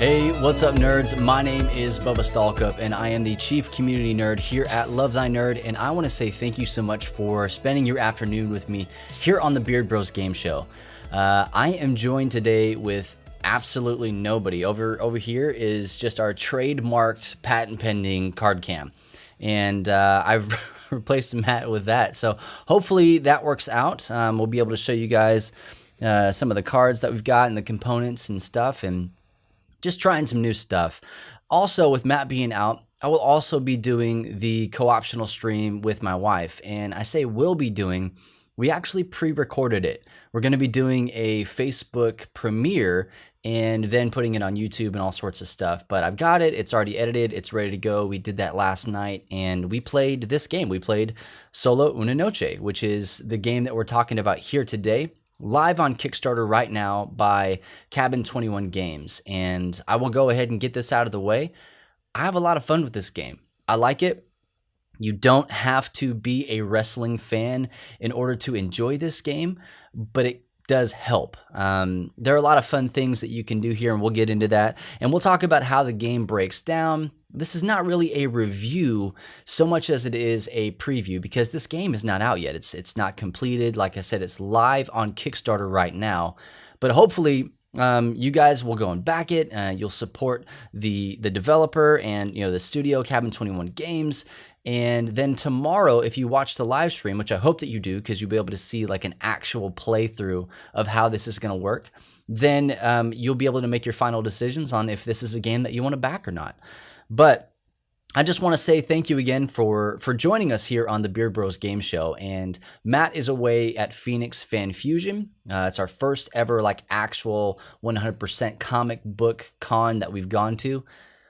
Hey, what's up, nerds? My name is Bubba Stalkup, and I am the Chief Community Nerd here at Love Thy Nerd, and I want to say thank you so much for spending your afternoon with me here on the Beard Bros Game Show. I am joined today with absolutely nobody. Over here is just our trademarked, patent-pending card cam, and I've replaced Matt with that, so hopefully that works out. We'll be able to show you guys some of the cards that we've got and the components and stuff, and just trying some new stuff. Also, with Matt being out, I will also be doing the co-optional stream with my wife. And I say will be doing, we actually pre-recorded it. We're going to be doing a Facebook premiere and then putting it on YouTube and all sorts of stuff. But I've got it. It's already edited. It's ready to go. We did that last night and we played this game. We played Solo Una Noche, which is the game that we're talking about here today. Live on Kickstarter right now by Cabin 21 Games, and I will go ahead and get this out of the way. I have a lot of fun with this game. I like it. You don't have to be a wrestling fan in order to enjoy this game, but it does help. There are a lot of fun things that you can do here, and we'll get into that. And we'll talk about how the game breaks down. This is not really a review so much as it is a preview because this game is not out yet. It's not completed. Like I said, it's live on Kickstarter right now. But hopefully you guys will go and back it. You'll support the developer and the studio, Cabin 21 Games. And then tomorrow, if you watch the live stream, which I hope that you do because you'll be able to see like an actual playthrough of how this is going to work, then you'll be able to make your final decisions on if this is a game that you want to back or not. But I just want to say thank you again for joining us here on the Beard Bros Game Show. And Matt is away at Phoenix Fan Fusion. It's our first ever like actual 100% comic book con that we've gone to.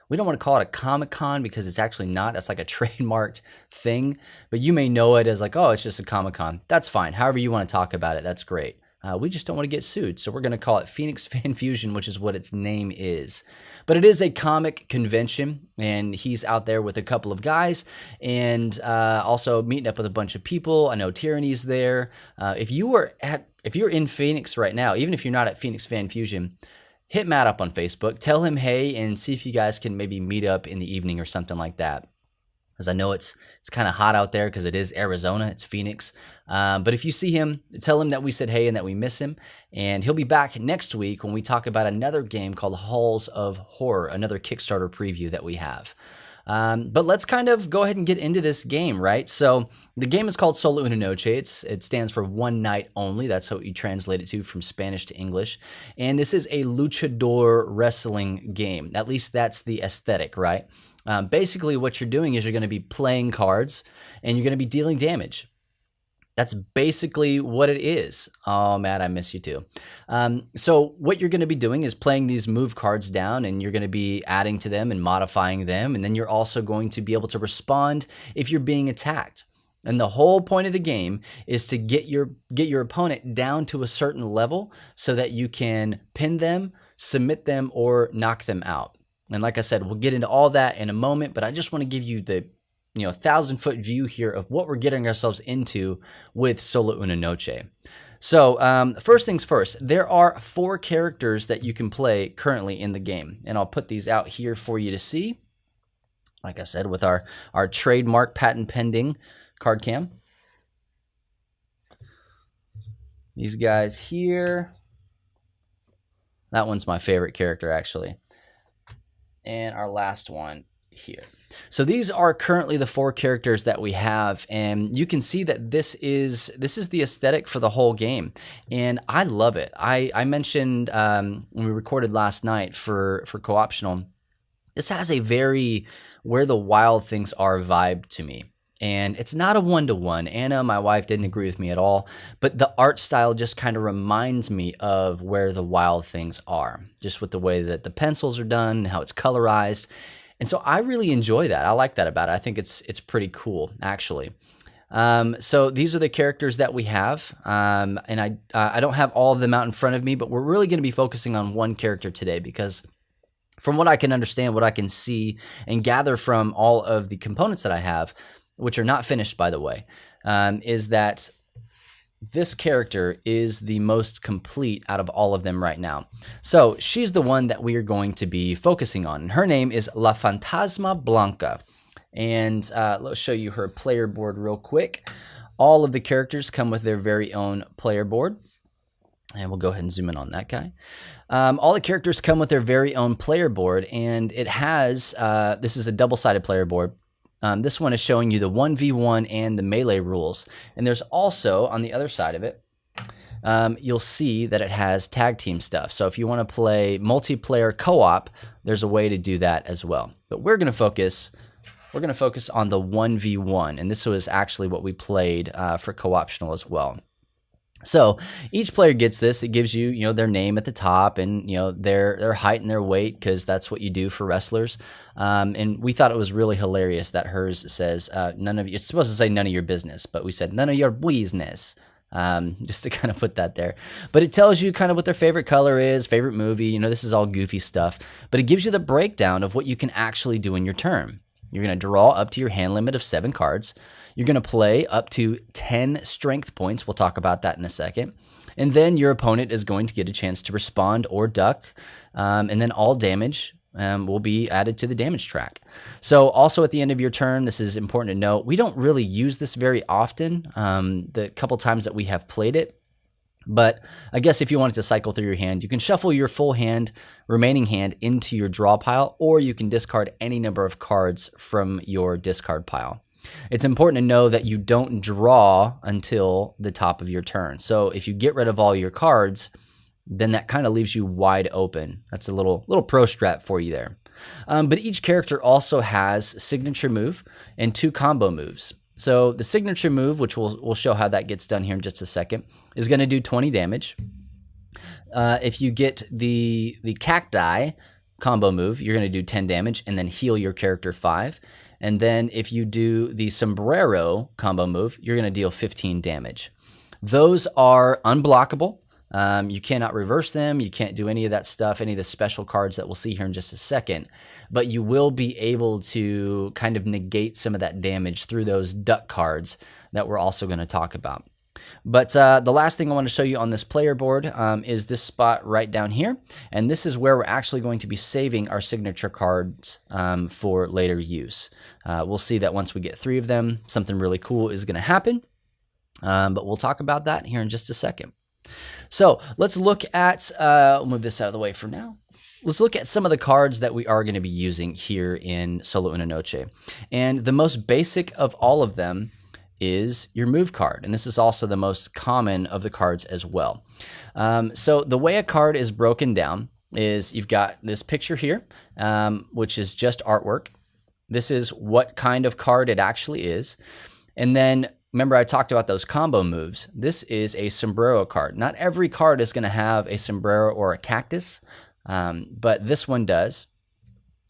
We don't want to call it a Comic Con because it's actually not. That's like a trademarked thing. But you may know it as like, oh, it's just a Comic Con. That's fine. However you want to talk about it, that's great. We just don't want to get sued, so we're going to call it Phoenix Fan Fusion, which is what its name is. But it is a comic convention, and he's out there with a couple of guys, and also meeting up with a bunch of people. I know Tyranny's there. If you're in Phoenix right now, even if you're not at Phoenix Fan Fusion, hit Matt up on Facebook, tell him hey, and see if you guys can maybe meet up in the evening or something like that. As I know it's kind of hot out there because it is Arizona, it's Phoenix. But if you see him, tell him that we said hey and that we miss him. And he'll be back next week when we talk about another game called Halls of Horror, another Kickstarter preview that we have. But let's kind of go ahead and get into this game, right? So the game is called Solo Una Noche. It stands for one night only. That's how you translate it to from Spanish to English. And this is a luchador wrestling game. At least that's the aesthetic, right? Basically, what you're doing is you're going to be playing cards and you're going to be dealing damage. That's basically what it is. Oh, Matt, I miss you too. So what you're going to be doing is playing these move cards down, and you're going to be adding to them and modifying them. And then you're also going to be able to respond if you're being attacked. And the whole point of the game is to get your opponent down to a certain level so that you can pin them, submit them, or knock them out. And like I said, we'll get into all that in a moment, but I just want to give you the 1,000-foot view here of what we're getting ourselves into with Solo Una Noche. So first things first, there are 4 characters that you can play currently in the game, and I'll put these out here for you to see. Like I said, with our trademark patent pending card cam. These guys here. That one's my favorite character, actually. And our last one here. So these are currently the 4 characters that we have, and you can see that this is the aesthetic for the whole game, and I love it. I mentioned when we recorded last night for co-optional, this has a very where the wild things are vibe to me. And it's not a one-to-one. Anna, my wife, didn't agree with me at all. But the art style just kind of reminds me of where the wild things are. Just with the way that the pencils are done, how it's colorized. And so I really enjoy that. I like that about it. I think it's pretty cool, actually. So these are the characters that we have. And I don't have all of them out in front of me, but we're really going to be focusing on one character today because from what I can understand, what I can see and gather from all of the components that I have, which are not finished, by the way, is that this character is the most complete out of all of them right now. So she's the one that we are going to be focusing on. Her name is La Fantasma Blanca. And let's show you her player board real quick. All of the characters come with their very own player board. And we'll go ahead and zoom in on that guy. All the characters come with their very own player board, and it has, this is a double-sided player board. This one is showing you the 1v1 and the melee rules. And there's also, on the other side of it, you'll see that it has tag team stuff. So if you want to play multiplayer co-op, there's a way to do that as well. But we're going to focus on the 1v1, and this was actually what we played for co-optional as well. So each player gets this. It gives you, their name at the top and, their height and their weight, because that's what you do for wrestlers. And we thought it was really hilarious that hers says, it's supposed to say none of your business, but we said none of your business. Just to kind of put that there. But it tells you kind of what their favorite color is, favorite movie. This is all goofy stuff. But it gives you the breakdown of what you can actually do in your turn. You're going to draw up to your hand limit of 7 cards. You're going to play up to 10 strength points. We'll talk about that in a second. And then your opponent is going to get a chance to respond or duck. And then all damage will be added to the damage track. So also at the end of your turn, this is important to note, we don't really use this very often, the couple times that we have played it. But I guess if you wanted to cycle through your hand, you can shuffle your full hand, remaining hand, into your draw pile, or you can discard any number of cards from your discard pile. It's important to know that you don't draw until the top of your turn. So if you get rid of all your cards, then that kind of leaves you wide open. That's a little pro strat for you there. But each character also has signature move and 2 combo moves. So the signature move, which we'll show how that gets done here in just a second, is going to do 20 damage. If you get the cacti combo move, you're going to do 10 damage and then heal your character 5. And then if you do the sombrero combo move, you're going to deal 15 damage. Those are unblockable. You cannot reverse them. You can't do any of that stuff, any of the special cards that we'll see here in just a second. But you will be able to kind of negate some of that damage through those duck cards that we're also going to talk about. But the last thing I want to show you on this player board is this spot right down here. And this is where we're actually going to be saving our signature cards for later use. We'll see that once we get 3 of them, something really cool is going to happen. But we'll talk about that here in just a second. So let's look at, we'll move this out of the way for now. Let's look at some of the cards that we are going to be using here in Solo Una Noche. And the most basic of all of them is your move card. And this is also the most common of the cards as well. So the way a card is broken down is you've got this picture here, which is just artwork. This is what kind of card it actually is. And then remember I talked about those combo moves. This is a sombrero card. Not every card is going to have a sombrero or a cactus, but this one does.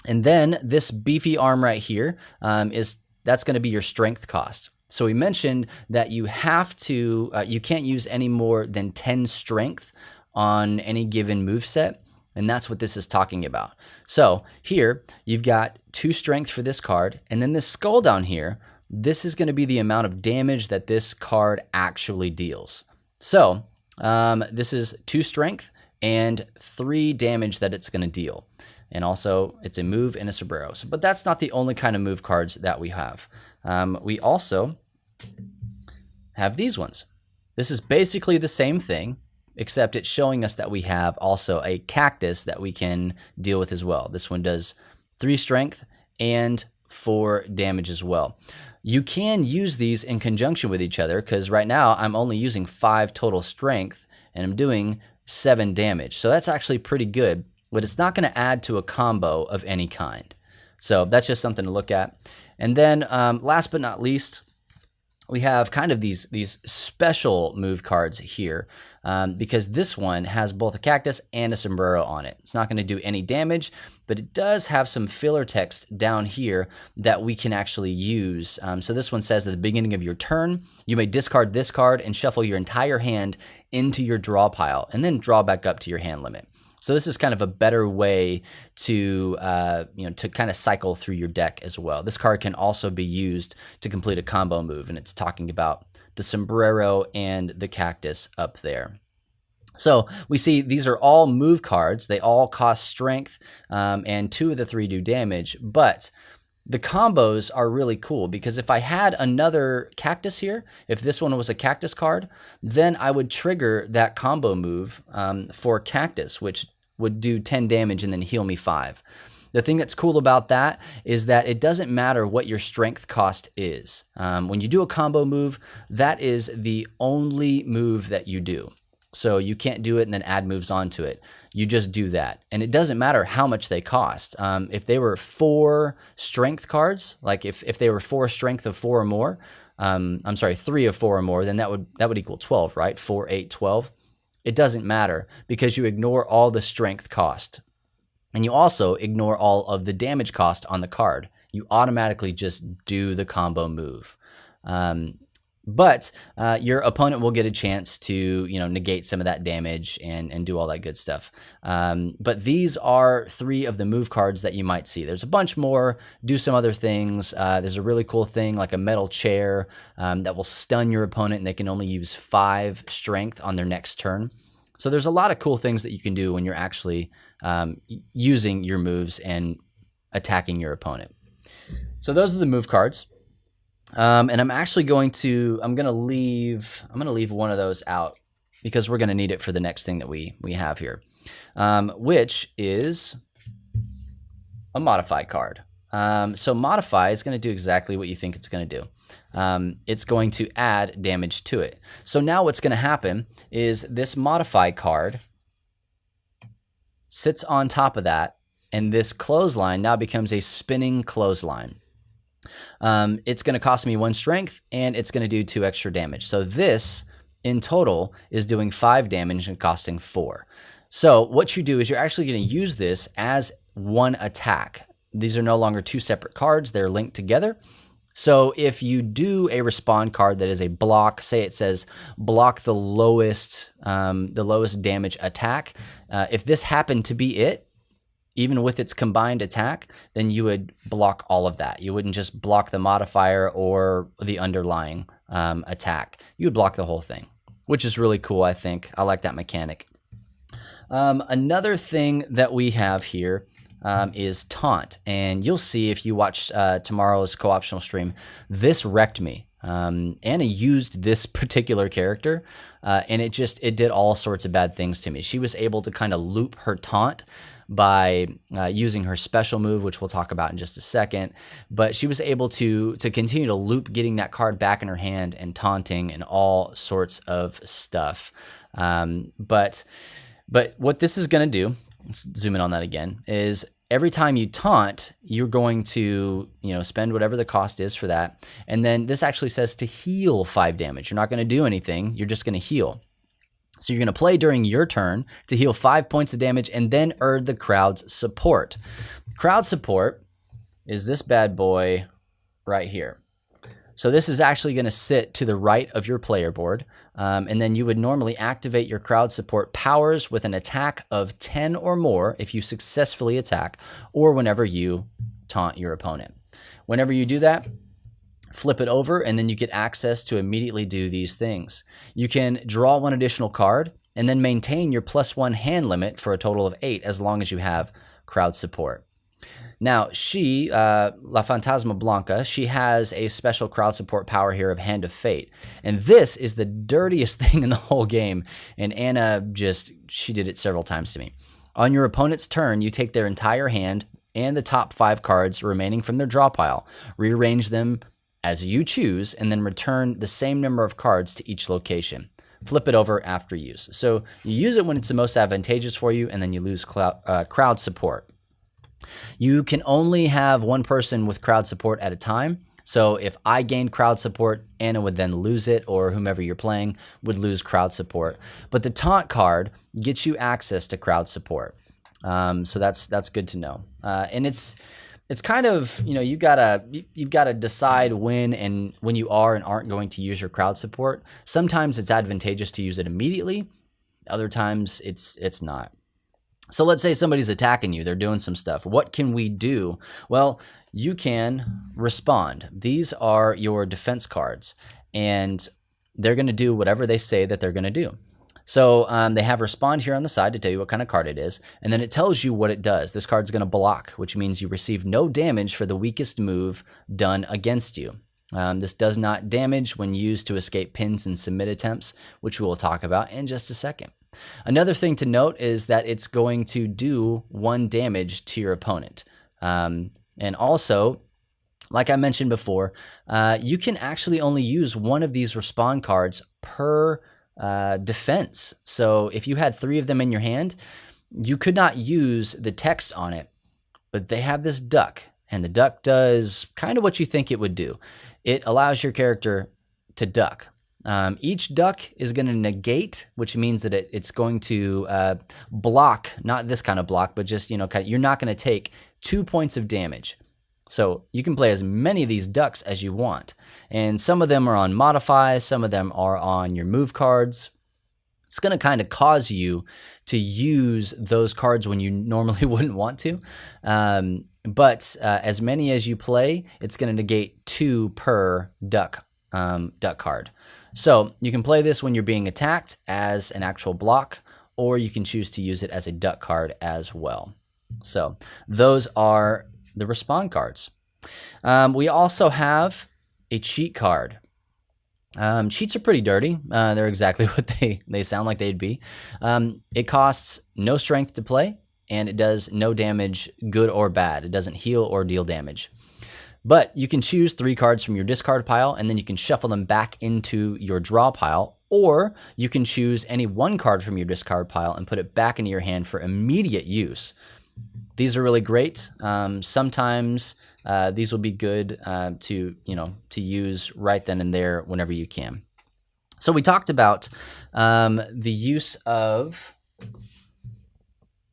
And then this beefy arm right here that's going to be your strength cost. So we mentioned that you have to, you can't use any more than 10 strength on any given move set, and that's what this is talking about. So here you've got 2 strength for this card, and then this skull down here, this is going to be the amount of damage that this card actually deals. So this is 2 strength and 3 damage that it's going to deal. And also it's a move and a sombrero. But that's not the only kind of move cards that we have. We also have these ones. This is basically the same thing, except it's showing us that we have also a cactus that we can deal with as well. This one does 3 strength and 4 damage as well. You can use these in conjunction with each other, because right now I'm only using 5 total strength and I'm doing 7 damage. So that's actually pretty good, but it's not going to add to a combo of any kind. So that's just something to look at. And then last but not least, we have kind of these special move cards here, because this one has both a cactus and a sombrero on it. It's not going to do any damage, but it does have some filler text down here that we can actually use. So this one says at the beginning of your turn, you may discard this card and shuffle your entire hand into your draw pile and then draw back up to your hand limit. So this is kind of a better way to, to kind of cycle through your deck as well. This card can also be used to complete a combo move, and it's talking about the sombrero, and the cactus up there. So we see these are all move cards. They all cost strength, and 2 of the 3 do damage. But the combos are really cool because if I had another cactus here, if this one was a cactus card, then I would trigger that combo move for cactus, which would do 10 damage and then heal me 5. The thing that's cool about that is that it doesn't matter what your strength cost is. When you do a combo move, that is the only move that you do. So you can't do it and then add moves onto it. You just do that. And it doesn't matter how much they cost. If they were 4 strength cards, like if they were 4 strength of 4 or more, I'm sorry, 3 of 4 or more, then that would equal 12, right? 4, 8, 12. It doesn't matter because you ignore all the strength cost. And you also ignore all of the damage cost on the card. You automatically just do the combo move. But your opponent will get a chance to, negate some of that damage and do all that good stuff. But these are 3 of the move cards that you might see. There's a bunch more. Do some other things. There's a really cool thing like a metal chair that will stun your opponent, and they can only use 5 strength on their next turn. So there's a lot of cool things that you can do when you're actually using your moves and attacking your opponent. So those are the move cards. And I'm actually going to leave one of those out because we're going to need it for the next thing that we have here, which is a modify card. So modify is going to do exactly what you think it's going to do. It's going to add damage to it. So now what's going to happen is this modify card sits on top of that, and this clothesline now becomes a spinning clothesline. It's going to cost me 1 strength, and it's going to do 2 extra damage. So this, in total, is doing 5 damage and costing 4. So what you do is you're actually going to use this as one attack. These are no longer 2 separate cards. They're linked together. So if you do a respond card that is a block, say it says block the lowest damage attack, if this happened to be it, even with its combined attack, then you would block all of that. You wouldn't just block the modifier or the underlying attack. You would block the whole thing, which is really cool, I think. I like that mechanic. Another thing that we have here is taunt. And you'll see if you watch tomorrow's co-optional stream, this wrecked me. Anna used this particular character, and it did all sorts of bad things to me. She was able to kind of loop her taunt by using her special move, which we'll talk about in just a second. But she was able to continue to loop getting that card back in her hand and taunting and all sorts of stuff. But what this is going to do, let's zoom in on that again, is every time you taunt, you're going to, spend whatever the cost is for that. And then this actually says to heal 5 damage. You're not going to do anything. You're just going to heal. So you're going to play during your turn to heal 5 points of damage and then earn the crowd's support. Crowd support is this bad boy right here. So this is actually going to sit to the right of your player board. And then you would normally activate your crowd support powers with an attack of 10 or more if you successfully attack, or whenever you taunt your opponent. Whenever you do that, flip it over, and then you get access to immediately do these things. You can draw 1 additional card and then maintain your +1 hand limit for a total of 8 as long as you have crowd support. Now, she, La Fantasma Blanca, she has a special crowd support power here of Hand of Fate. And this is the dirtiest thing in the whole game. And Anna she did it several times to me. On your opponent's turn, you take their entire hand and the top 5 cards remaining from their draw pile, rearrange them as you choose, and then return the same number of cards to each location. Flip it over after use. So you use it when it's the most advantageous for you, and then you lose crowd support. You can only have 1 person with crowd support at a time. So if I gained crowd support, Anna would then lose it, or whomever you're playing would lose crowd support. But the taunt card gets you access to crowd support. So that's good to know. And it's kind of, you've got to decide when you are and aren't going to use your crowd support. Sometimes it's advantageous to use it immediately. Other times it's not. So let's say somebody's attacking you. They're doing some stuff. What can we do? Well, you can respond. These are your defense cards. And they're going to do whatever they say that they're going to do. So they have respond here on the side to tell you what kind of card it is, and then it tells you what it does. This card's going to block, which means you receive no damage for the weakest move done against you. This does not damage when used to escape pins and submit attempts, which we will talk about in just a second. Another thing to note is that it's going to do 1 damage to your opponent. And also, like I mentioned before, you can actually only use 1 of these respond cards per defense. So if you had 3 of them in your hand, you could not use the text on it, but they have this duck, and the duck does kind of what you think it would do. It allows your character to duck. Each duck is going to negate, which means that it's going to block, not this kind of block, but just, you're not going to take 2 points of damage. So you can play as many of these ducks as you want. And some of them are on modify, some of them are on your move cards. It's going to kind of cause you to use those cards when you normally wouldn't want to. But as many as you play, it's going to negate 2 per duck card. So you can play this when you're being attacked as an actual block, or you can choose to use it as a duck card as well. So those are the respond cards. We also have a cheat card. Cheats are pretty dirty. They're exactly what they sound like they'd be. It costs no strength to play, and it does no damage, good or bad. It doesn't heal or deal damage. But you can choose 3 cards from your discard pile, and then you can shuffle them back into your draw pile, or you can choose any 1 card from your discard pile and put it back into your hand for immediate use. These are really great. Sometimes these will be good to use right then and there whenever you can. So we talked about the use of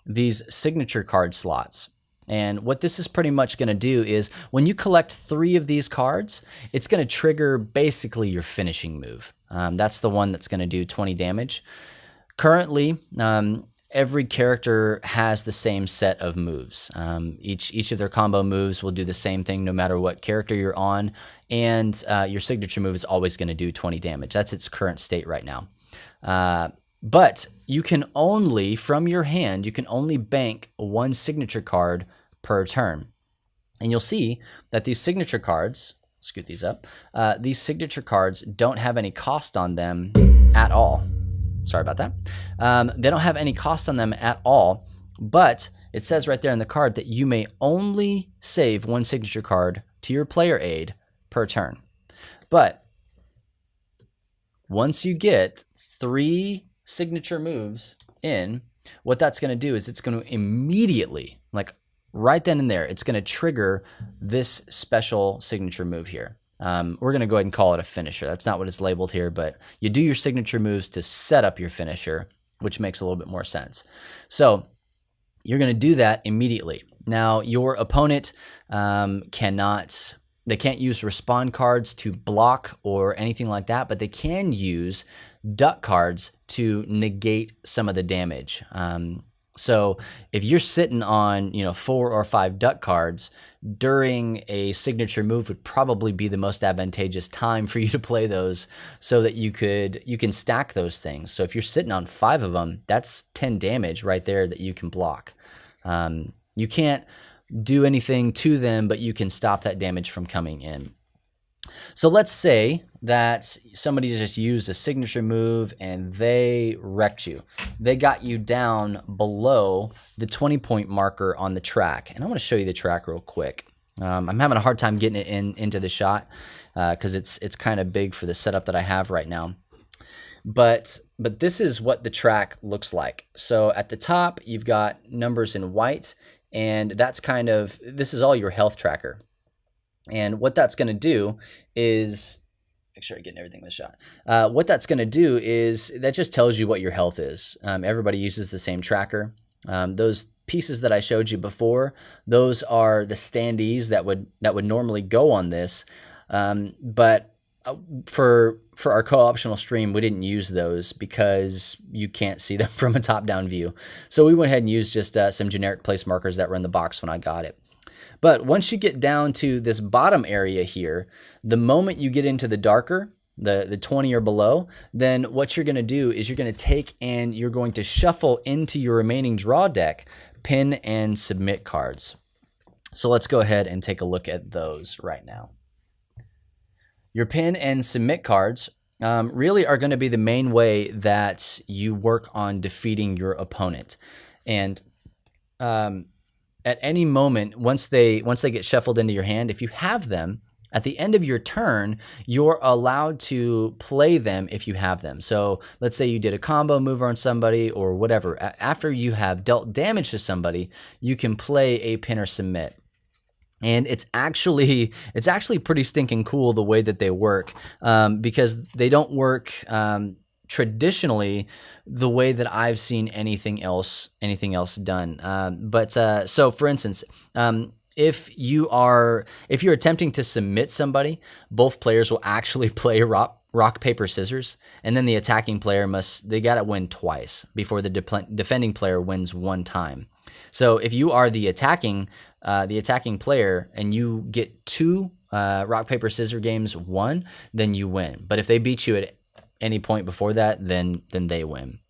these signature card slots. And what this is pretty much going to do is when you collect 3 of these cards, it's going to trigger basically your finishing move. That's the one that's going to do 20 damage. Currently, every character has the same set of moves. Each of their combo moves will do the same thing no matter what character you're on, and your signature move is always going to do 20 damage. That's its current state right now. But you can only, from your hand, you can only bank 1 signature card per turn. And you'll see that these signature cards, scoot these up, these signature cards don't have any cost on them at all. Sorry about that. They don't have any cost on them at all, but it says right there in the card that you may only save 1 signature card to your player aid per turn. But once you get 3 signature moves in, what that's going to do is it's going to immediately, like right then and there, it's going to trigger this special signature move here. We're going to go ahead and call it a finisher. That's not what it's labeled here, but you do your signature moves to set up your finisher, which makes a little bit more sense. So you're going to do that immediately. Now, your opponent they can't use respond cards to block or anything like that, but they can use duck cards to negate some of the damage. So if you're sitting on 4 or 5 duck cards, during a signature move would probably be the most advantageous time for you to play those, so that you can stack those things. So if you're sitting on 5 of them, that's 10 damage right there that you can block. You can't do anything to them, but you can stop that damage from coming in. So let's say that somebody just used a signature move and they wrecked you. They got you down below the 20-point marker on the track. And I want to show you the track real quick. I'm having a hard time getting it into the shot because it's kind of big for the setup that I have right now. But this is what the track looks like. So at the top, you've got numbers in white, and this is all your health tracker. And what that's going to do is, make sure I'm getting everything in the shot. What that's going to do is that just tells you what your health is. Everybody uses the same tracker. Those pieces that I showed you before, those are the standees that would normally go on this. But for our co-optional stream, we didn't use those because you can't see them from a top-down view. So we went ahead and used just some generic place markers that were in the box when I got it. But once you get down to this bottom area here, the moment you get into the darker, the 20 or below, then what you're going to do is you're going to take and you're going to shuffle into your remaining draw deck pin and submit cards. So let's go ahead and take a look at those right now. Your pin and submit cards really are going to be the main way that you work on defeating your opponent. And at any moment, once they get shuffled into your hand, if you have them, at the end of your turn, you're allowed to play them if you have them. So let's say you did a combo move on somebody or whatever. After you have dealt damage to somebody, you can play a pin or submit. And it's actually pretty stinking cool the way that they work, because they don't work traditionally the way that I've seen anything else done. So for instance, if you're attempting to submit somebody, both players will actually play rock, paper, scissors, and then the attacking player they got to win twice before the defending player wins one time. So if you are the attacking player and you get 2 rock, paper, scissors games won, then you win. But if they beat you at any point before that, then they win.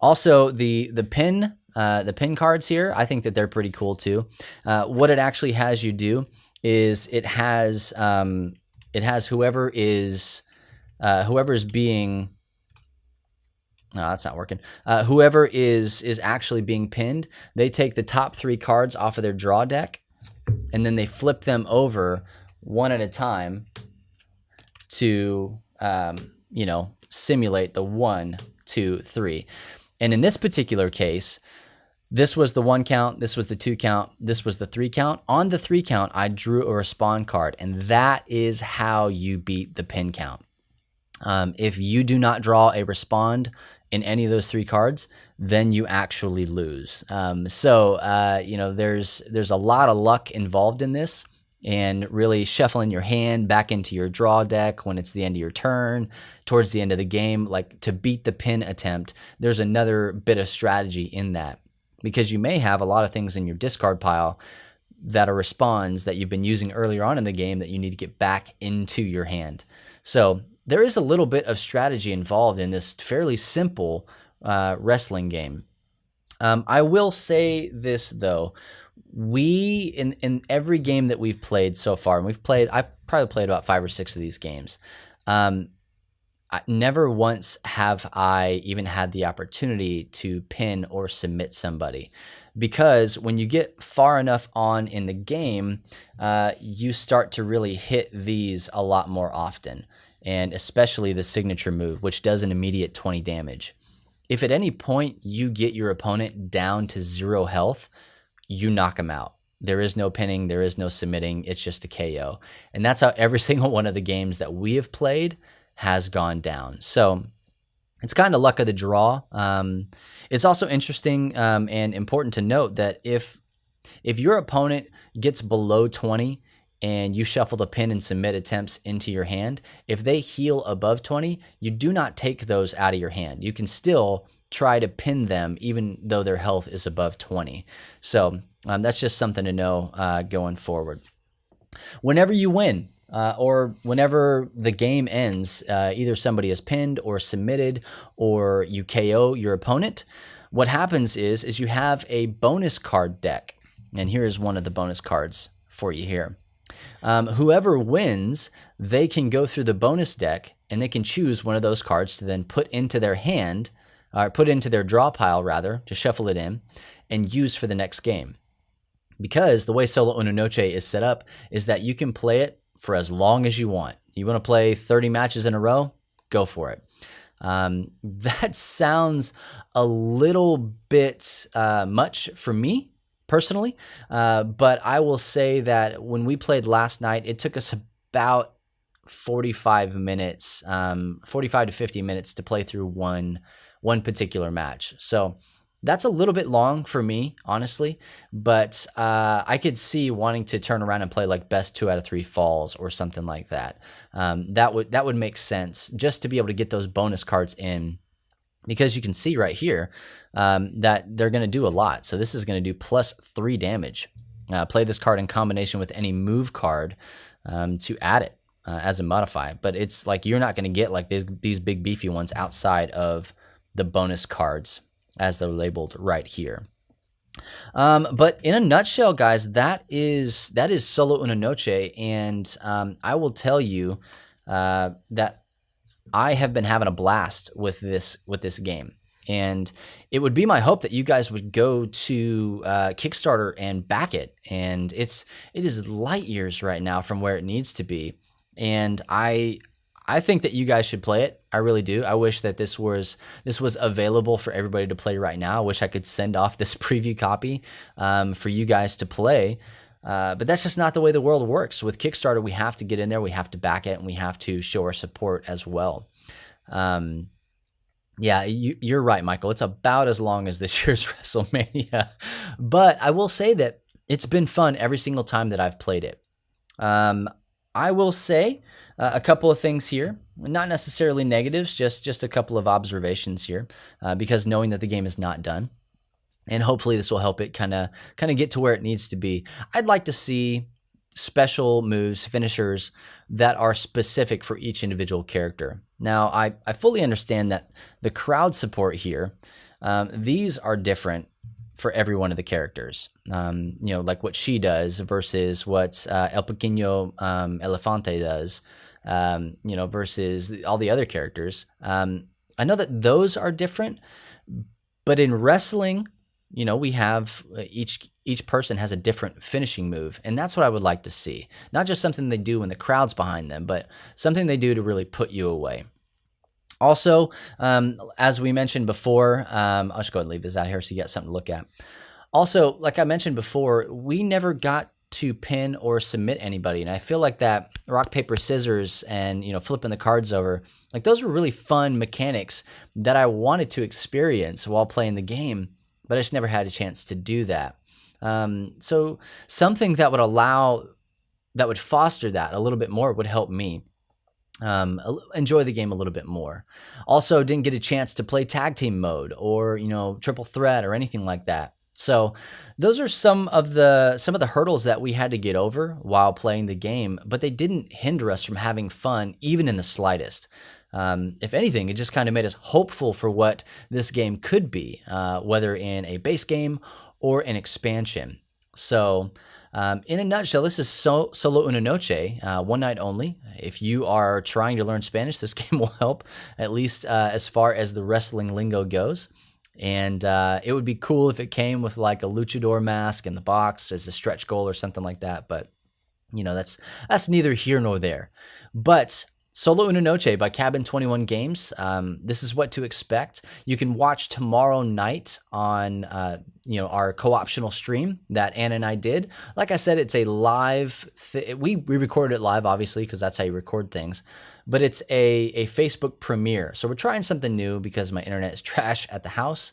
Also, the pin cards here, I think that they're pretty cool too. What it actually has you do is it has whoever is being no, that's not working. Whoever is actually being pinned, they take the top 3 cards off of their draw deck, and then they flip them over one at a time to simulate the 1, 2, 3. And in this particular case, this was the 1 count, this was the 2 count, this was the 3 count. On the 3 count, I drew a respond card, and that is how you beat the pin count. If you do not draw a respond in any of those 3 cards, then you actually lose. There's a lot of luck involved in this, and really shuffling your hand back into your draw deck when it's the end of your turn, towards the end of the game, like to beat the pin attempt. There's another bit of strategy in that, because you may have a lot of things in your discard pile that are responds that you've been using earlier on in the game that you need to get back into your hand. So there is a little bit of strategy involved in this fairly simple wrestling game. I will say this though, in every game that we've played so far, and I've probably played about 5 or 6 of these games. Never once have I even had the opportunity to pin or submit somebody, because when you get far enough on in the game, you start to really hit these a lot more often. And especially the signature move, which does an immediate 20 damage. If at any point you get your opponent down to 0 health, you knock them out. There is no pinning, there is no submitting, it's just a KO. And that's how every single one of the games that we have played has gone down. So it's kind of luck of the draw. It's also interesting and important to note that if your opponent gets below 20, and you shuffle the pin and submit attempts into your hand, if they heal above 20, you do not take those out of your hand. You can still try to pin them even though their health is above 20. So that's just something to know going forward. Whenever you win, or whenever the game ends, either somebody is pinned or submitted, or you KO your opponent, what happens is you have a bonus card deck. And here is one of the bonus cards for you here. Whoever wins, they can go through the bonus deck and they can choose one of those cards to then put into their hand, or put into their draw pile rather, to shuffle it in and use for the next game. Because the way Solo Una Noche is set up is that you can play it for as long as you want. You want to play 30 matches in a row? Go for it. That sounds a little bit much for me personally, but I will say that when we played last night, it took us about 45 to 50 minutes to play through one particular match. So that's a little bit long for me, honestly, but I could see wanting to turn around and play like best 2 out of 3 falls or something like that. That would make sense, just to be able to get those bonus cards in, because you can see right here that they're going to do a lot. So this is going to do +3 damage. Play this card in combination with any move card to add it. as a modifier, but it's like you're not going to get like these big beefy ones outside of the bonus cards as they're labeled right here. But in a nutshell, guys, that is Solo Una Noche, and I will tell you that I have been having a blast with this game. And it would be my hope that you guys would go to Kickstarter and back it. And it is light years right now from where it needs to be. And I think that you guys should play it. I really do. I wish that this was available for everybody to play right now. I wish I could send off this preview copy for you guys to play. But that's just not the way the world works. With Kickstarter, we have to get in there, we have to back it, and we have to show our support as well. Yeah, you're right, Michael. It's about as long as this year's WrestleMania. But I will say that it's been fun every single time that I've played it. I will say a couple of things here, not necessarily negatives, just a couple of observations here, because knowing that the game is not done, and hopefully this will help it kind of get to where it needs to be. I'd like to see special moves, finishers that are specific for each individual character. Now, I fully understand that the crowd support here, these are different for every one of the characters. Like what she does versus what El Pequeño Elefante does, versus all the other characters. I know that those are different, but in wrestling, we have each person has a different finishing move, and that's what I would like to see. Not just something they do when the crowd's behind them, but something they do to really put you away. Also, as we mentioned before, I'll just go ahead and leave this out here so you got something to look at. Also, like I mentioned before, we never got to pin or submit anybody, and I feel like that rock, paper, scissors and, flipping the cards over, like those were really fun mechanics that I wanted to experience while playing the game, but I just never had a chance to do that. So something that would foster that a little bit more would help me enjoy the game a little bit more. Also, didn't get a chance to play tag team mode or triple threat or anything like that. So those are some of the hurdles that we had to get over while playing the game, but they didn't hinder us from having fun even in the slightest. If anything, it just kind of made us hopeful for what this game could be, whether in a base game or an expansion. So in a nutshell, this is Solo Una Noche, one night only. If you are trying to learn Spanish, this game will help, at least as far as the wrestling lingo goes. And it would be cool if it came with like a luchador mask in the box as a stretch goal or something like that. But, that's neither here nor there. But Solo Una Noche by Cabin 21 Games. This is what to expect. You can watch tomorrow night on our co-optional stream that Anna and I did. Like I said, it's a live. We recorded it live, obviously, because that's how you record things. But it's a Facebook premiere. So we're trying something new because my internet is trash at the house.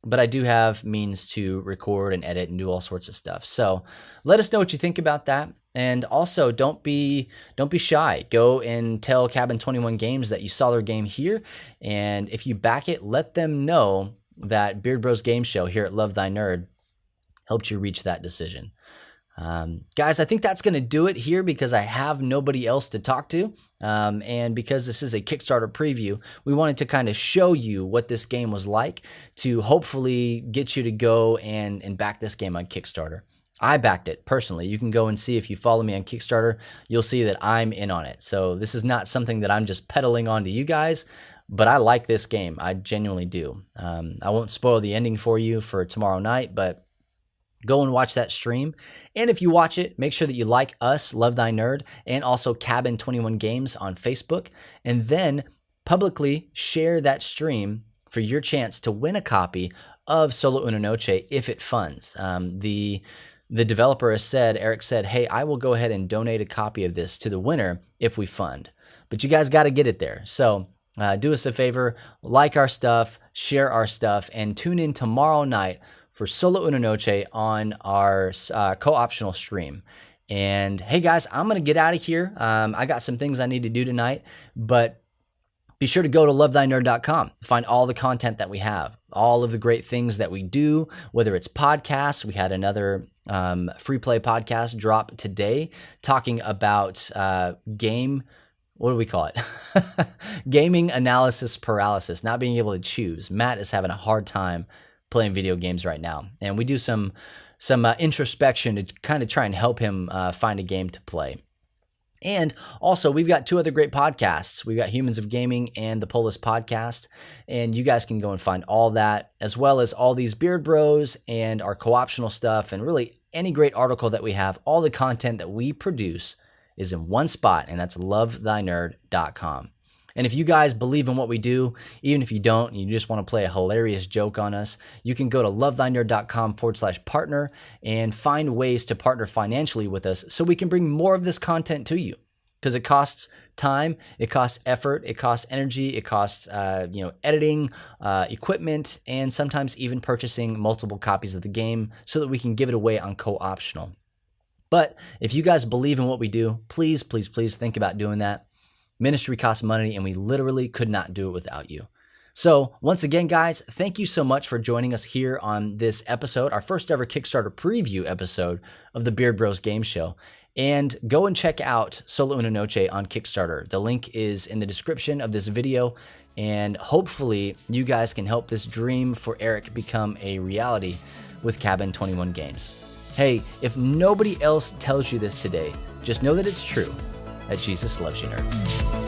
But I do have means to record and edit and do all sorts of stuff. So let us know what you think about that. And also, don't be shy. Go and tell Cabin 21 Games that you saw their game here. And if you back it, let them know that Beard Bros Game Show here at Love Thy Nerd helped you reach that decision. Guys, I think that's going to do it here because I have nobody else to talk to. And because this is a Kickstarter preview, we wanted to kind of show you what this game was like to hopefully get you to go and back this game on Kickstarter. I backed it personally. You can go and see if you follow me on Kickstarter, you'll see that I'm in on it. So this is not something that I'm just peddling on to you guys, but I like this game. I genuinely do. I won't spoil the ending for you for tomorrow night, but go and watch that stream. And if you watch it, make sure that you like us, Love Thy Nerd, and also Cabin 21 Games on Facebook, and then publicly share that stream for your chance to win a copy of Solo Una Noche if it funds. The developer has said, Eric said, hey, I will go ahead and donate a copy of this to the winner if we fund. But you guys got to get it there. So do us a favor, like our stuff, share our stuff, and tune in tomorrow night for Solo Una Noche on our co-optional stream. And hey guys, I'm going to get out of here. I got some things I need to do tonight, but be sure to go to lovethynerd.com. Find all the content that we have, all of the great things that we do, whether it's podcasts. We had another free play podcast drop today talking about what do we call it? Gaming analysis paralysis, not being able to choose. Matt is having a hard time playing video games right now. And we do some introspection to kind of try and help him find a game to play. And also, we've got 2 other great podcasts. We've got Humans of Gaming and the Polis Podcast. And you guys can go and find all that, as well as all these Beard Bros and our co-optional stuff, and really any great article that we have. All the content that we produce is in one spot, and that's lovethynerd.com. And if you guys believe in what we do, even if you don't, and you just want to play a hilarious joke on us, you can go to lovethynerd.com/partner and find ways to partner financially with us so we can bring more of this content to you. Because it costs time, it costs effort, it costs energy, it costs editing, equipment, and sometimes even purchasing multiple copies of the game so that we can give it away on co-optional. But if you guys believe in what we do, please, please, please think about doing that. Ministry costs money, and we literally could not do it without you. So once again, guys, thank you so much for joining us here on this episode, our first ever Kickstarter preview episode of the Beard Bros Game Show. And go and check out Solo Una Noche on Kickstarter. The link is in the description of this video, and hopefully you guys can help this dream for Eric become a reality with Cabin 21 Games. Hey, if nobody else tells you this today, just know that it's true, that Jesus loves you, nerds.